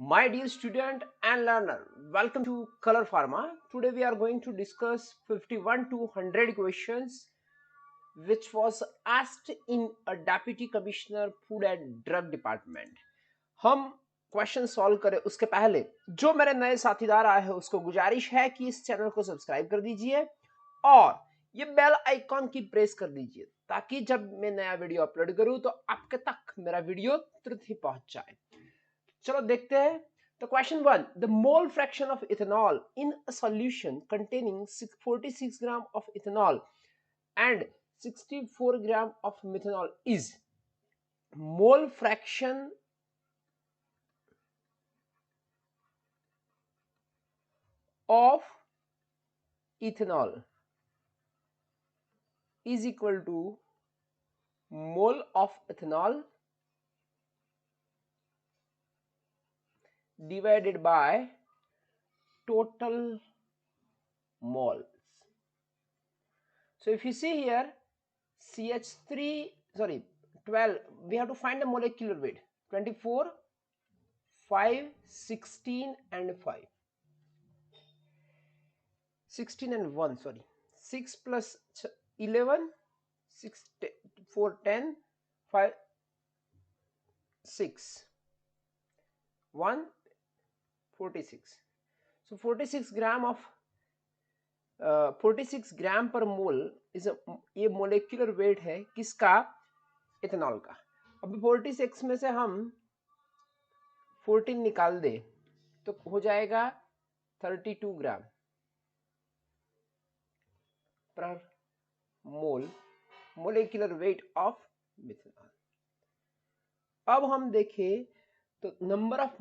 My dear student and learner, welcome to Color Pharma. Today we are going to discuss 51 to 100 questions which was asked in a Deputy Commissioner Food and Drug Department. हम question solve करें उसके पहले जो मेरे नए साथीदार आए हैं उसको गुजारिश है कि इस चैनल को सब्सक्राइब कर दीजिए और ये बेल आइकॉन की प्रेस कर दीजिए ताकि जब मैं नया वीडियो अपलोड करूं तो आपके तक मेरा वीडियो तुरंत ही पहुंच जाए। चलो देखते हैं। तो question 1, the mole fraction of ethanol in a solution containing 46 gram of ethanol and 64 gram of methanol is mole fraction of ethanol is equal to mole of ethanol divided by total moles. So if you see here CH3 sorry 12, we have to find the molecular weight 24 5 16 and 5 16 and 1 sorry 6 plus 11 6 4 10 5 6 1 46. So 46 gram of 46 ग्राम पर mole is ये molecular wait है किसका? Ethanol का। अब 46 में से हम 14 निकाल दे तो हो जाएगा 32 ग्राम पर मोल मोलेक्युलर वेट ऑफ मिथेनॉल। अब हम देखें तो number of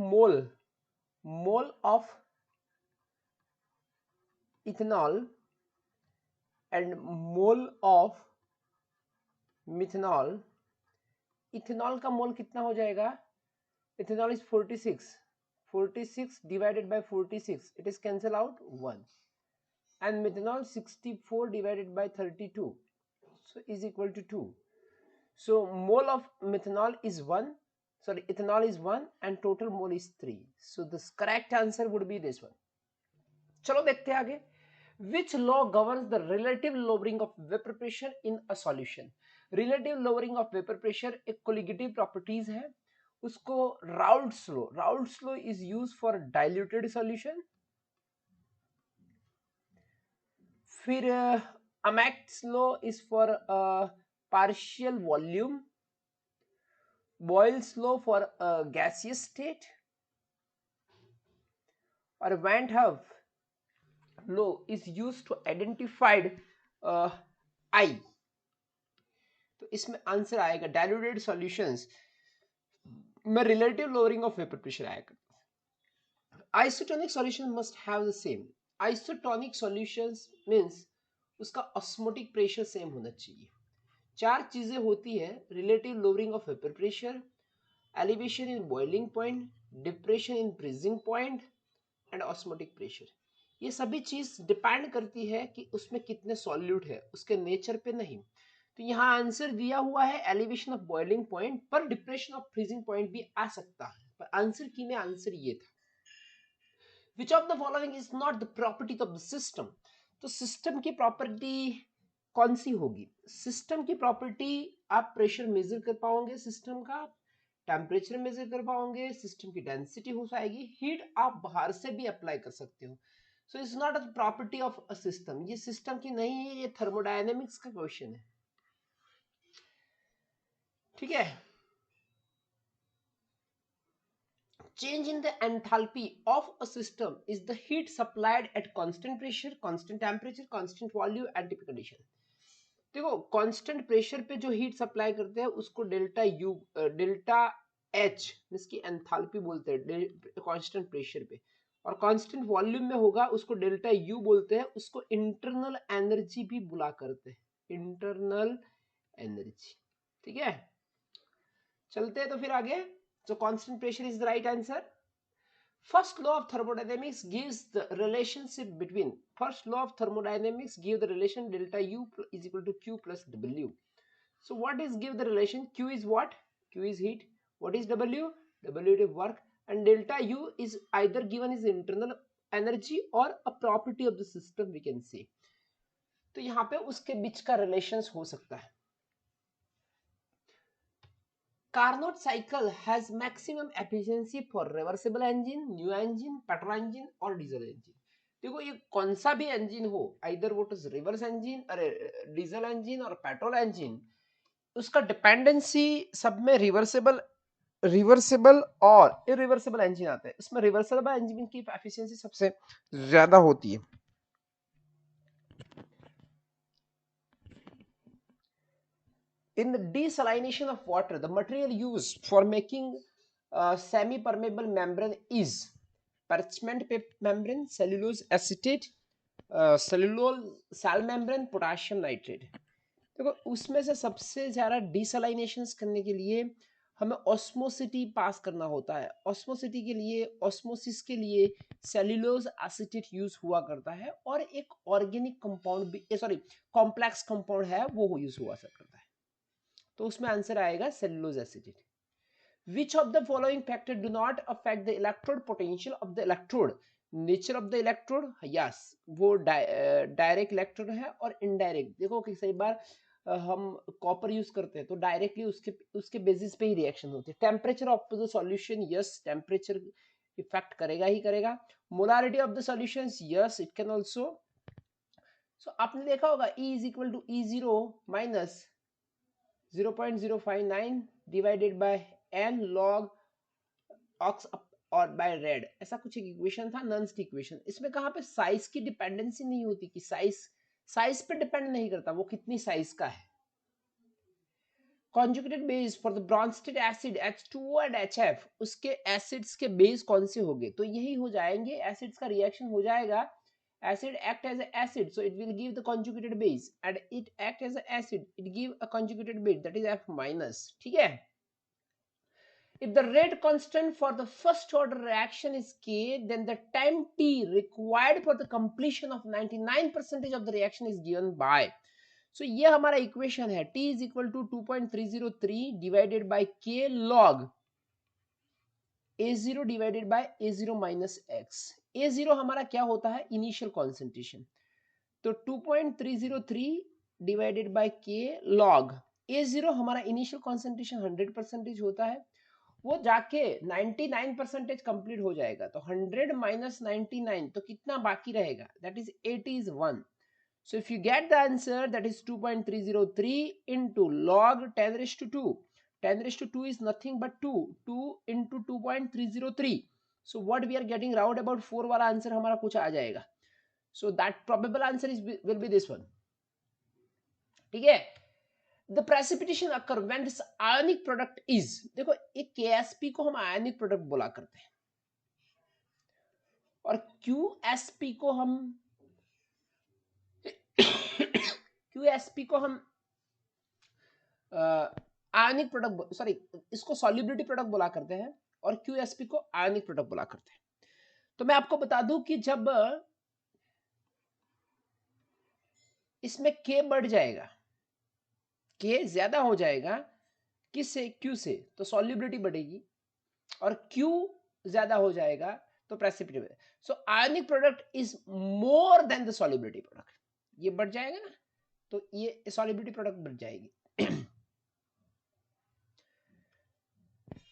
mole of ethanol and mole of methanol. Ethanol का मोल कितना हो जाएगा? Ethanol is 46 divided by 46 it is cancel out 1 and methanol 64 divided by 32 so is equal to 2. So mole of methanol is 1, sorry ethanol is 1 and total mole is 3. So this correct answer would be this one. चलो देखते हैं आगे। Which law governs the relative lowering of vapor pressure in a solution? Relative lowering of vapor pressure एक colligative properties है, उसको Raoult's law is used for diluted solution। फिर Amact's law is for partial volume, Boyle's law for gaseous state और Van 't Hoff law is used to identify I। तो इसमें answer आएगा diluted solutions में relative lowering of vapour pressure आएगा। Isotonic solution must have the same. Isotonic solutions means उसका osmotic pressure same होना चाहिए। चार चीजें होती है relative lowering of vapour pressure, elevation in boiling point, depression in freezing point and osmotic pressure. ये सभी चीज डिपेंड करती है कि उसमें कितने सॉल्यूट है, उसके नेचर पे नहीं। तो यहाँ आंसर दिया हुआ है एलिवेशन ऑफ बॉइलिंग पॉइंट, पर डिप्रेशन ऑफ फ्रीजिंग पॉइंट भी आ सकता है, पर आंसर की में आंसर ये था। Which of the following is not the property of the system? तो सिस्टम की प्रॉपर्टी कौन सी होगी? सिस्टम की प्रॉपर्टी आप प्रेशर मेजर कर पाओगे, सिस्टम का टेम्परेचर मेजर कर पाओगे, सिस्टम की डेंसिटी हो जाएगी, हीट आप बाहर से भी अप्लाई कर सकते हो। So it's not a property of a system, ये सिस्टम की नहीं है, ये थर्मोडायनेमिक्स का क्वेश्चन है। ठीक है। Change in the enthalpy of a system is the heat supplied at constant pressure, constant temperature, constant volume and typical condition। देखो कांस्टेंट प्रेशर पे जो हीट सप्लाई करते हैं उसको डेल्टा एच इसकी एंथैल्पी बोलते हैं कांस्टेंट प्रेशर पे, और कांस्टेंट वॉल्यूम में होगा उसको डेल्टा यू बोलते हैं, उसको इंटरनल एनर्जी भी बुला करते हैं, इंटरनल एनर्जी। ठीक है, चलते हैं तो फिर आगे। So constant pressure is the right answer. First law of thermodynamics gives the relationship between, first law of thermodynamics give the relation delta U is equal to Q plus W. So what is give the relation? Q is what? Q is heat. What is W? W is work. and delta U is either given as internal energy or a property of the system we can say. तो यहाँ पे उसके बीच का relations हो सकता है. Carnot cycle has maximum efficiency for reversible engine, new engine, petrol engine और diesel engine. देखो ये कौन सा भी इंजन हो, आइदर वो रिवर्स इंजन, अरे डीजल इंजन और पेट्रोल इंजन, उसका डिपेंडेंसी सब में रिवर्सिबल और इरिवर्सिबल इंजन आते हैं. इसमें रिवर्सिबल इंजन की एफिशिएंसी सबसे ज्यादा होती है. In the desalination of water, the material used for making semi-permeable membrane is parchment paper membrane, cellulose acetate, cellulose sal membrane, potassium nitrate. देखो उसमें से सबसे ज़्यादा डिसलाइनेशंस करने के लिए हमें ऑस्मोसिटी पास करना होता है. ऑस्मोसिटी के लिए, ऑस्मोसिस के लिए सेल्यूलोज एसिटेट यूज हुआ करता है और एक ऑर्गेनिक कंपाउंड भी, सॉरी कॉम्प्लेक्स कंपाउंड है वो यूज हुआ करता है. तो उसमें आंसर आएगा cellulose acetate. Which of the following factor do not affect the electrode potential of the electrode? Nature of the electrode, yes, वो डायरेक्ट इलेक्ट्रोड है और इनडायरेक्ट. देखो कि कई बार हम कॉपर यूज करते हैं तो डायरेक्टली उसके बेसिस पे ही रिएक्शन होती है. Temperature of the solution, yes temperature effect करेगा ही करेगा. Molarity of the solutions, yes it can also. So आपने देखा होगा E is equal to E0 minus 0.059 divided by n log ox और बाय रेड, ऐसा कुछ एक इक्वेशन था, नन्स की इक्वेशन. इसमें कहाँ पे साइज की डिपेंडेंसी नहीं होती कि साइज पे डिपेंड नहीं करता वो कितनी साइज का है. Conjugated base for the Brønsted acid H2O and HF, उसके एसिड्स के बेस कौन से होंगे? तो यही हो जाएंगे, एसिड्स का रिएक्शन हो जाएगा. Acid act as an acid, so it will give the conjugated base, and it act as an acid, it give a conjugated base, that is F minus. ठीक है. If the rate constant for the first order reaction is K, then the time T required for the completion of 99% of the reaction is given by. So ये हमारा equation है. T is equal to 2.303 divided by K log A0 divided by A0 minus X. A0 हमारा क्या होता है? Initial concentration. तो 2.303 divided by K log A0 हमारा initial concentration 100% होता है. वो जाके 99% कंप्लीट हो जाएगा. तो 100 माइनस 99 तो कितना बाकी रहेगा? That is 80 is 1. So if you get the answer, that is 2.303 into log 10 raised to 2. 10 raised to 2 is nothing but 2. 2 into 2.303. So what we are getting round about 4 वाला आंसर हमारा कुछ आ जाएगा. So that probable answer will be this one. ठीक है. The precipitation occur when this ionic product is, देखो एक KSP को हम ionic product बोला करते हैं और QSP को हम आयनिक प्रोडक्ट, सॉरी इसको सॉल्युबिलिटी प्रोडक्ट बोला करते हैं और QSP को आयनिक प्रोडक्ट बोला करते हैं. तो मैं आपको बता दूं कि जब इसमें K बढ़ जाएगा, K ज्यादा हो जाएगा किससे? Q से, तो सॉल्युबिलिटी बढ़ेगी और Q ज्यादा हो जाएगा तो precipitation. So ionic product is more than the solubility product. ये बढ़ जाएगा ना तो ये सॉल्युबिलिटी प्रोडक्ट बढ़ जाएगी.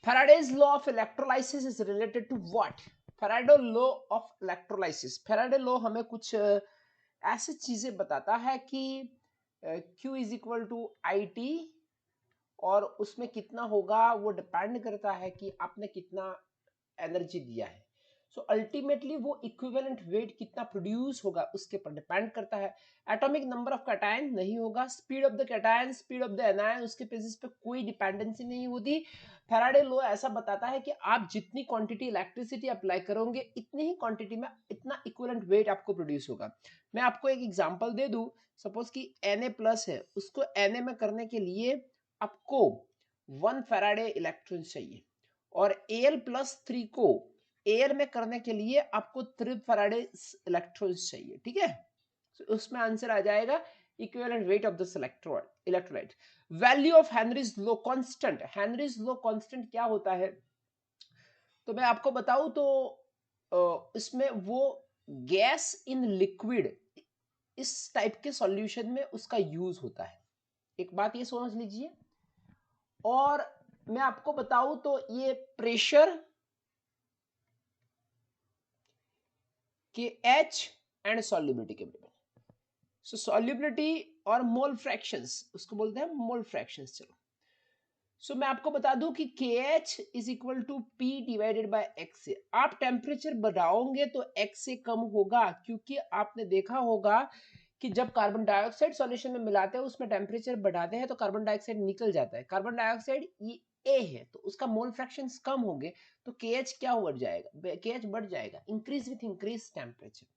Faraday's law of electrolysis is related to what? Faraday law of electrolysis. Faraday law हमें कुछ ऐसी चीजें बताता है कि Q is equal to IT और उसमें कितना होगा वो डिपेंड करता है कि आपने कितना एनर्जी दिया है. सो अल्टीमेटली वो इक्विवेलेंट वेट कितना प्रोड्यूस होगा उसके पर डिपेंड करता है. एटॉमिक नंबर ऑफ कैटायन नहीं होगा. Speed of the cation, speed of the anion, उसके बेसिस पे कोई डिपेंडेंसी नहीं होती. फैराडे लॉ ऐसा बताता है कि आप जितनी क्वांटिटी इलेक्ट्रिसिटी अप्लाई करोगे इतनी ही क्वांटिटी में इतना इक्विवेलेंट वेट आपको प्रोड्यूस होगा. मैं आपको एक एग्जांपल दे दूं. सपोज कि Na+ है, उसको Na में करने के लिए आपको 1 फैराडे इलेक्ट्रॉन चाहिए और Al+3 को एयर में करने के लिए आपको 3 फैराडे इलेक्ट्रॉन्स चाहिए. ठीक है. so, उसमें आंसर आ जाएगा equivalent weight of this electrolyte. Value of Henry's law constant. Henry's law constant क्या होता है? तो मैं आपको बताऊं तो इसमें वो गैस इन लिक्विड इस टाइप के सॉल्यूशन में उसका यूज होता है, एक बात ये समझ लीजिए। और मैं आपको बताऊं तो ये प्रेशर के एच एंड सॉल्युबिलिटी के बारे में। सो सॉल्युबिलिटी और मोल फ्रैक्शंस उसको बोलते हैं मोल फ्रैक्शंस। चलो सो मैं आपको बता दूं कि KH is equal to P divided by X से आप टेम्परेचर बढ़ाओगे तो X से कम होगा, क्योंकि आपने देखा होगा कि जब कार्बन डाइऑक्साइड सॉल्यूशन में मिलाते हैं उसमें टेम्परेचर बढ़ाते हैं तो कार्बन डाइऑक्साइड निकल जाता है। कार्बन डाइऑक्साइड ये A है तो उसका मोल फ्रैक्शंस कम होंगे तो KH क्या बढ़ जाएगा, KH बढ़ जाएगा, increase with increase temperature.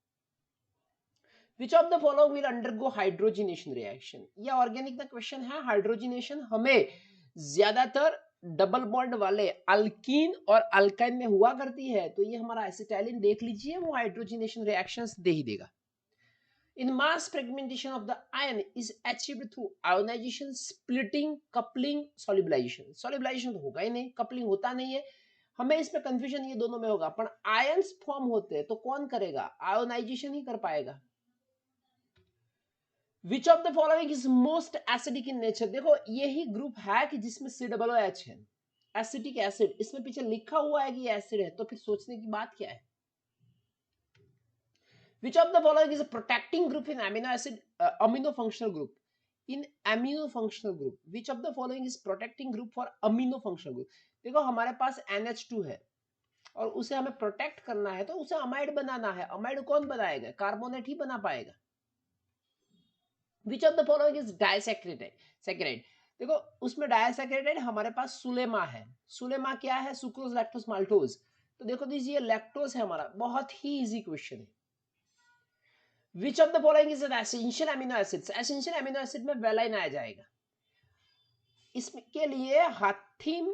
Which of the following will undergo hydrogenation reaction? यह ऑर्गेनिक का क्वेश्चन है। हाइड्रोजिनेशन हमें ज्यादातर डबल बॉन्ड वाले अल्कीन और अल्काइन में हुआ करती है, तो ये हमारा एसिटाइलिन देख लीजिए वो हाइड्रोजिनेशन रिएक्शंस दे ही देगा। In mass fragmentation of the ion is achieved through ionization, splitting, coupling, solubilization. Solubilization तो होगा ही नहीं, coupling होता नहीं है, हमें इसमें कंफ्यूजन ये दोनों में होगा। पर आयंस फॉर्म होते हैं तो कौन करेगा, आयोनाइजेशन ही कर पाएगा। Which of the following is most acidic in nature? देखो यही ग्रुप है कि जिसमें COOH है, एसिटिक एसिड, इसमें पीछे लिखा हुआ है कि एसिड है, तो फिर सोचने की बात क्या है। Which of the following is a protecting group in amino acid amino functional group? In amino functional group, which of the following is protecting group for amino functional group? देखो हमारे पास NH2 है और उसे हमें प्रोटेक्ट करना है तो उसे अमाइड बनाना है। अमाइड कौन बनाएगा, कार्बोनेट ही बना पाएगा। Which of the following is disaccharide? Saccharide, देखो उसमें डायसैकराइड हमारे पास सुलेमा है। सुलेमा क्या है, सुक्रोज लैक्टोज माल्टोज, तो देखो दीजिए लैक्टोज है हमारा, बहुत ही इजी क्वेश्चन है। Which of the following is an essential amino acids? Essential amino acid में वेलाइन आ जाएगा। इसके लिए हातिम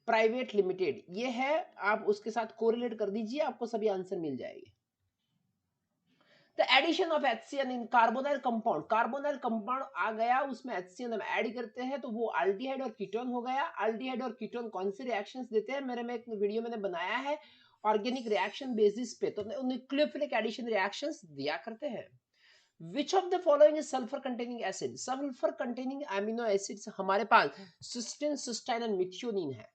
प्राइवेट लिमिटेड ये है, आप उसके साथ कोरिलेट कर दीजिए, आपको सभी आंसर मिल जाएंगे। The addition of HCl in carbonyl compound, carbonyl compound आ गया उसमें HCl हम ऐड करते हैं तो वो अल्डिहाइड और कीटोन हो गया। अल्डिहाइड और कीटोन कौन से रिएक्शंस देते हैं, मेरे में एक वीडियो मैंने बनाया है ऑर्गेनिक रिएक्शन बेसिस पे, तो न्यूक्लियोफिलिक एडिशन रिएक्शंस दिया करते हैं। Which of the following is sulfur containing acid? Sulphur containing amino acids हमारे पास सिस्टीन, सिस्टाइन एंड मिथ्योनिन है।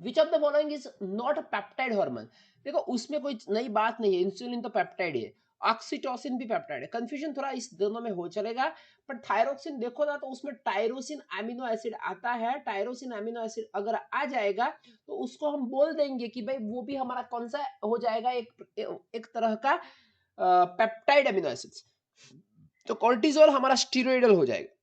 Which of the following is not a peptide hormone? देखो उसमें कोई नई बात नहीं है, इंसुलिन तो पेप्टाइड है, ऑक्सीटोसिन भी पेप्टाइड है। कंफ्यूजन थोड़ा इस दोनों में हो चलेगा, पर थायरोक्सिन देखो ना तो उसमें टायरोसिन अमीनो एसिड आता है। टायरोसिन अमीनो एसिड अगर आ जाएगा तो उसको हम बोल देंगे कि भाई वो भी हमारा कौन सा हो जाएगा, एक तरह का पेप्टाइड अमीनो एसिड्स। तो कोर्टिजोल हमारा स्टीरोइडल हो जाएगा।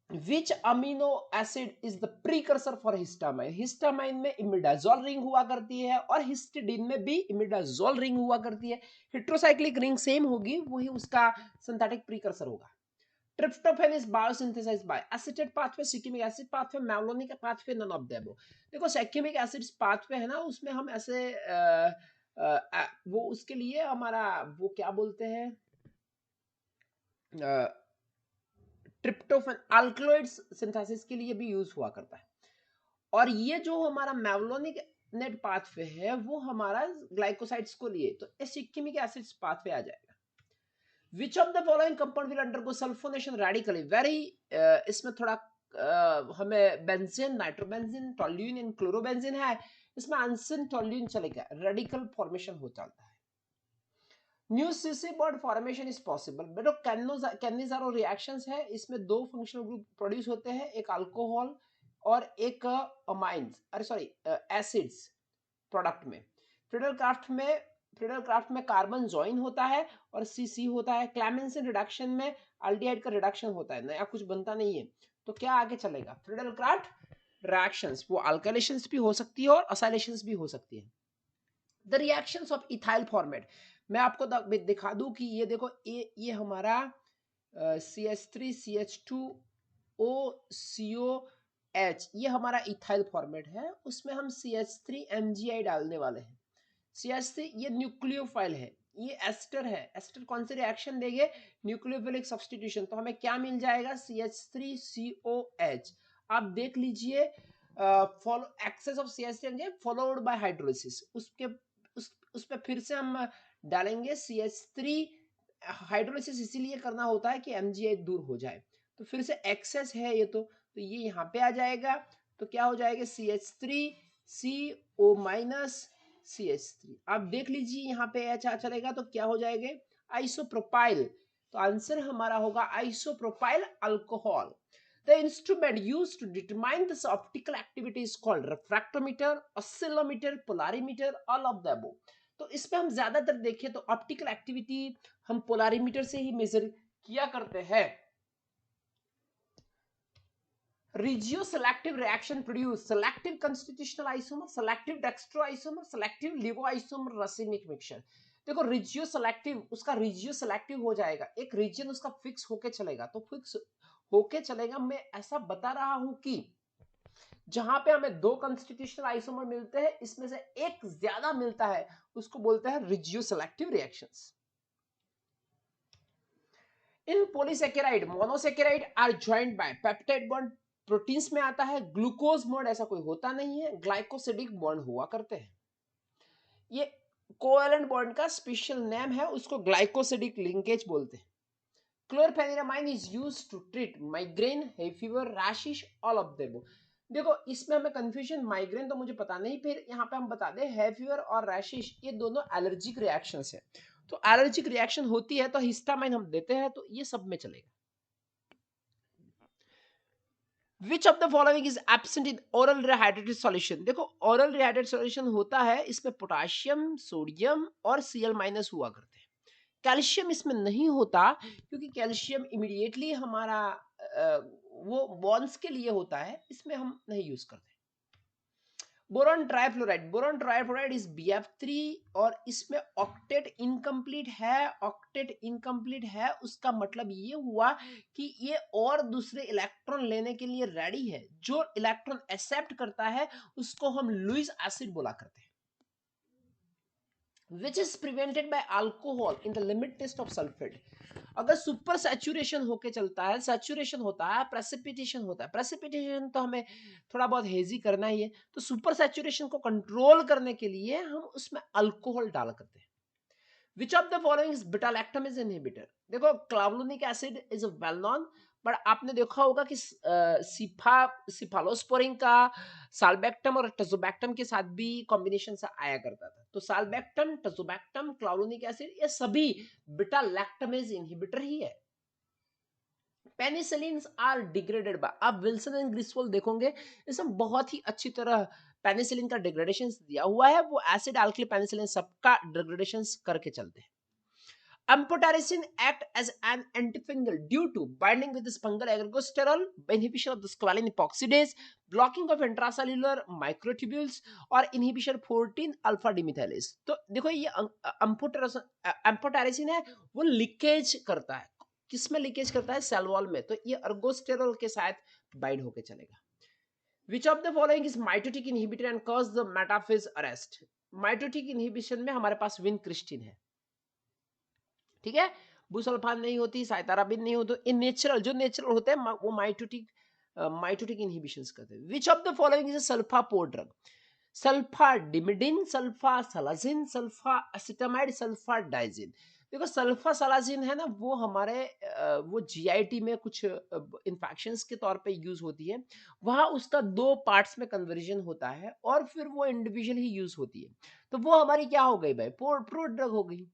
Which amino acid is the precursor for histamine? Histamine में इमिडाजोल रिंग हुआ करती है और हिस्टिडीन में भी इमिडाजोल रिंग हुआ करती है। हेट्रोसाइक्लिक रिंग सेम होगी, वही उसका सिंथेटिक प्रीकर्सर होगा। Tryptophan is biosynthesized by acetate pathway, shikimic acid pathway, mevalonic pathway, none of the above. देखो सिक्किमिक एसिड पाथवे है ना, उसमें हम ऐसे वो उसके लिए हमारा वो क्या बोलते हैं, ट्रिप्टोफैन अल्कलॉइड्स सिंथेसिस के लिए भी यूज हुआ करता है। और ये जो हमारा मैवलोनिक नेट पाथवे है वो हमारा ग्लाइकोसाइड्स को लिए, तो एसिक्किमिक एसिड्स पाथवे आ जाएगा। Which of the following compound will undergo sulfonation radically? Very इसमें थोड़ा हमें benzene, nitrobenzene, toluene and chlorobenzene है, इसमें आंसिन टोल्यूइन चलेगा, रेडिकल फॉर्मेशन हो जाता है। New CC bond formation is possible. बेटो कैनिजारो रिएक्शंस है, इसमें दो फंक्शनल ग्रुप प्रोड्यूस होते हैं, एक अल्कोहल और एक अमाइंस, अरे सॉरी एसिड्स प्रोडक्ट में। फ्रीडल क्राफ्ट में कार्बन ज्वाइन होता है और सीसी होता है। क्लेमेंसन रिडक्शन में अल्डिहाइड का रिडक्शन होता है, नया कुछ बनता नहीं है। तो क्या आगे चलेगा, फ्रीडल क्राफ्ट रिएक्शंस वो अल्काइलेशंस भी हो सकती है और असाइलेशंस भी हो सकती है। The reactions of ethyl format, मैं आपको दिखा दूं कि ये देखो ये हमारा CH3 CH2O COH ये हमारा इथाइल फॉर्मेट है, उसमें हम CH3 MgI डालने वाले हैं। CH3 ये न्यूक्लियोफाइल है, ये एस्टर है, एस्टर कौन से रिएक्शन देंगे, न्यूक्लियोफिलिक सब्स्टिट्यूशन, तो हमें क्या मिल जाएगा CH3COH। आप देख लीजिए excess of CH3 followed by hydrolysis, उस पे फिर से हम डालेंगे CH3। हाइड्रोलिसिस इसीलिए करना होता है कि MgH दूर हो जाए, तो फिर से एक्सेस है ये, तो ये यहाँ पे आ जाएगा, तो क्या हो जाएगा CH3CO- CH3। आप देख लीजिए यहाँ पे H आ चलेगा तो क्या हो जाएगा आइसोप्रोपाइल, तो आंसर हमारा होगा isopropyl alcohol. The instrument used to determine this optical activity is called refractometer, oscillometer, polarimeter, all of the above। तो इसमें हम ज्यादातर देखें तो ऑप्टिकल एक्टिविटी हम पोलारीमीटर से ही मेजर किया करते हैं। Regioselective reaction produce selective constitutional isomer, selective dextroisomer, selective ligoisomer, racemic mixture। देखो रिजियोसेलेक्टिव, उसका रिजियोसेलेक्टिव हो जाएगा, एक रीजन उसका फिक्स होके चलेगा, तो फिक्स होके चलेगा। मैं ऐसा बता रहा हूं कि जहां पे हमें दो कॉन्स्टिट्यूशनल आइसोमर मिलते हैं, इसमें से एक ज्यादा मिलता है, उसको बोलते हैं regioselective reactions. In polysaccharide monosaccharide are joint by peptide bond. Proteins में आता है ग्लूकोज बॉन्ड ऐसा कोई होता नहीं है, ग्लाइकोसिडिक बॉन्ड हुआ करते हैं। ये कोवेलेंट बॉन्ड का स्पेशल नेम है, उसको ग्लाइकोसिडिक लिंकेज बोलते हैं। Chlorpheniramine is used to treat migraine, hay fever, rashes, all of them। देखो इसमें हमें कंफ्यूजन, माइग्रेन तो मुझे पता नहीं, फिर यहाँ पे हम बता दें hay fever और rashes ये दोनों एलर्जिक रिएक्शंस है, तो एलर्जिक रिएक्शन होती है तो हिस्टामाइन हम देते हैं, तो ये सब में चलेगा। Which of the following is absent in oral rehydrated solution? देखो oral rehydrated solution होता है, इसमें पोटाशियम, सोडियम और Cl- हुआ करते हैं। कैल्शियम इसमें नहीं होता, क्योंकि कैल्शियम इमीडिएटली हमारा वो बॉन्ड्स के लिए होता है, इसमें हम नहीं यूज करते। Boron trifluoride, boron trifluoride is BF3 और इसमें ऑक्टेट इनकम्प्लीट है। ऑक्टेट इनकम्प्लीट है उसका मतलब ये हुआ कि ये और दूसरे इलेक्ट्रॉन लेने के लिए रेडी है, जो इलेक्ट्रॉन एक्सेप्ट करता है उसको हम लुईस एसिड बोला करते हैं। which is prevented by alcohol in the limit test of sulfate। अगर सुपर सैचुरेशन होके चलता है, सैचुरेशन होता है, प्रेसिपिटेशन होता है, प्रेसिपिटेशन तो हमें थोड़ा बहुत हेजी करना ही है, तो सुपर सैचुरेशन को कंट्रोल करने के लिए हम उसमें अल्कोहल डाल करते हैं। Which of the following is beta lactamase inhibitor? देखो clavulanic acid is well known, but आपने देखा होगा कि सिफालोस्पोरिन का साल्बेक्टम और टजोबैक्टम के साथ भी कॉम्बिनेशन से आया करता था, तो साल्बेक्टम, टजोबैक्टम, क्लावलुनिक एसिड ये सभी बीटा लैक्टमेज इनहिबिटर ही है। पेनिसिलिन्स आर डिग्रेडेड बाय, आप विल्सन एंड ग्रिस्वोल देखोगे, इसमें बहुत ही अच्छी तरह पेनिसिलिन का डिग्रेडेशन दिया हुआ है, वो एसिड अल्किल पेनिसिलिन सबका डिग्रेडेशन करके चलते हैं। Amphotericin act as an antifungal due to binding with this fungal ergosterol, inhibition of the squalene epoxidase, blocking of intracellular microtubules और inhibition 14 alpha demethylase। तो देखो ये amphotericin है, वो लीकेज करता है, किसमें लीकेज करता है, सेल वॉल में, तो ये ergosterol के साथ बाइंड होके चलेगा। Which of the following is mitotic inhibitor and cause the metaphase arrest? Mitotic inhibition में हमारे पास विनक्रिस्टिन है, ठीक है, बुसल्फान नहीं होती, साइताराबिन नहीं होती, इन नेचुरल जो नेचुरल होते हैं वो माइटोटिक इनहिबिशंस करते हैं। Which of the following is a sulfapor drug? Sulfadimidine, sulfasalazine, sulfacetamide, sulfadiazine. देखो सल्फासलाजिन है ना, वो हमारे वो जीआईटी में कुछ इन्फेक्शंस के तौर पे यूज होती है, वहां उसका दो पार्ट्स में कन्वर्जन होता है और फिर वो इंडिविजुअल ही यूज होती है, तो वो हमारी क्या हो गई भाई, प्रो ड्रग हो गई।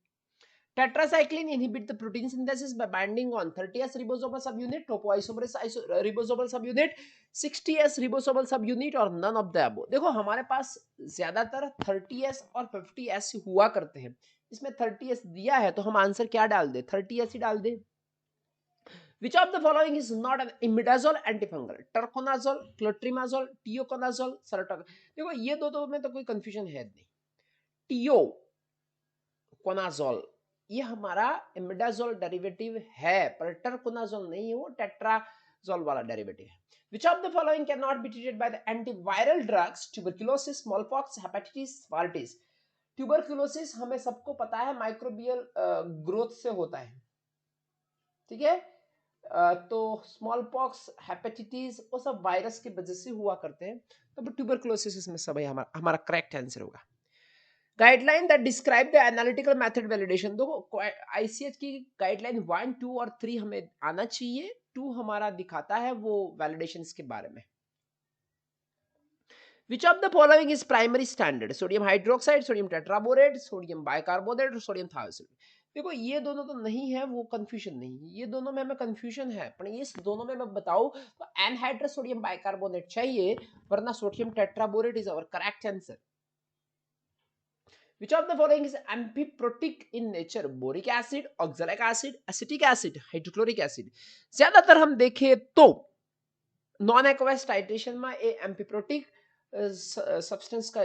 Tetracycline inhibit the protein synthesis by binding on 30s ribosomal subunit, topoisomerase ribosomal subunit, 60s ribosomal subunit और none of the above। देखो हमारे पास ज्यादातर 30s और 50s हुआ करते हैं, इसमें 30s दिया है तो हम आंसर क्या डाल दे, 30s ही डाल दे। Which of the following is not an imidazole antifungal? Turconazole, clotrimazole, tioconazole, serotocin। देखो ये दो में तो कोई कंफ्यूजन है नहीं, टियोकोनाजोल ये हमारा इमिडाजोल डेरिवेटिव है, पर टर्कोनाजोल नहीं है, वो टेट्राजोल वाला डेरिवेटिव है। Which of the following cannot be treated by the antiviral drugs? Tuberculosis, smallpox, hepatitis, varicose। Tuberculosis हमें सबको पता है माइक्रोबियल ग्रोथ से होता है, ठीक है। तो स्मॉल पॉक्स, हेपेटाइटिस वो सब वायरस की वजह से हुआ करते हैं। तो ट्यूबरकुलोसिस इसमें सब है, हमारा करेक्ट आंसर होगा। Guideline that describe the analytical method validation, देखो आईसीएच की गाइडलाइन 1, 2 और 3 हमें आना चाहिए। 2 हमारा दिखाता है वो वैलिडेशन के बारे में। Which of the following is primary standard? Sodium hydroxide, sodium tetraborate, sodium bicarbonate और सोडियम थायोसाइड। देखो ये दोनों तो नहीं है, वो कंफ्यूजन नहीं है, ये दोनों में हमें कंफ्यूजन है, पर ये दोनों में मैं बताऊं तो एनहाइड्रस सोडियम बाइकार्बोनेट चाहिए, वरना sodium tetraborate is our correct answer. Which of the following is amphiprotic in nature? Boric acid, oxalic acid, acetic acid, hydrochloric acid। ज्यादातर हम देखें तो नॉन एक्वस टाइट्रेशन में ए एम्फीप्रोटिक सब्सटेंस का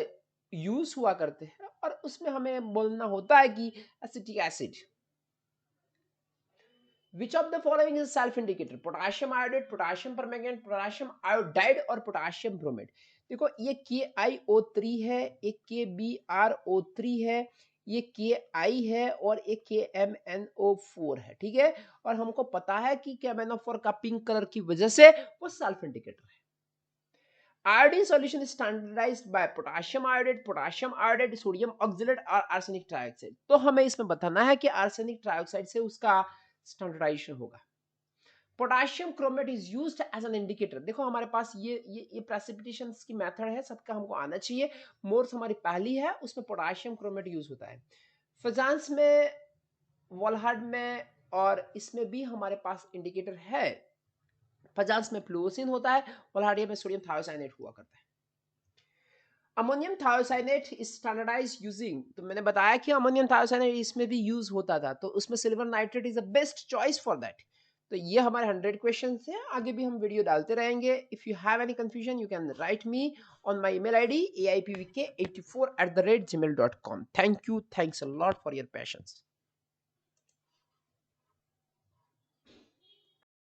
यूज हुआ करते हैं, और उसमें हमें बोलना होता है कि acetic acid. Which of the following is self indicator? Potassium iodate, potassium permanganate, potassium iodide और पोटाशियम ब्रोमेट। देखो ये KiO3 है, एक KbRO3 है, ये Ki है और एक KMnO4 है, ठीक है। और हमको पता है कि KMnO4 का पिंक कलर की वजह से वो सेल्फ इंडिकेटर है। Iodine solution is standardized by potassium iodide, sodium oxalate और arsenic trioxide। तो हमें इसमें बताना है कि arsenic trioxide से उसका स्टैंडर्डाइजेशन होगा। Potassium chromate is used as an indicator. देखो हमारे पास ये प्रेसिपिटेशन की मेथड है, सबका हमको आना चाहिए। मोर्स हमारी पहली है, उसमें पोटाशियम क्रोमेट यूज होता है। फिजांस में, वॉलहार्ड में और इसमें भी हमारे पास इंडिकेटर है। फजांस में फ्लूओसिन होता है, वॉलहार्डिया में सोडियम थायोसाइनेट हुआ करता है। Ammonium thiocyanate is standardise using, तो मैंने बताया कि अमोनियम थायोसाइनेट इसमें भी यूज होता था, तो उसमें silver nitrate is the best choice for that. तो ये हमारे 100 क्वेश्चन हैं, आगे भी हम वीडियो डालते रहेंगे। If you have any confusion you can write me on my email ID aipvk84@gmail.com। Thank you, thanks a lot for your patience.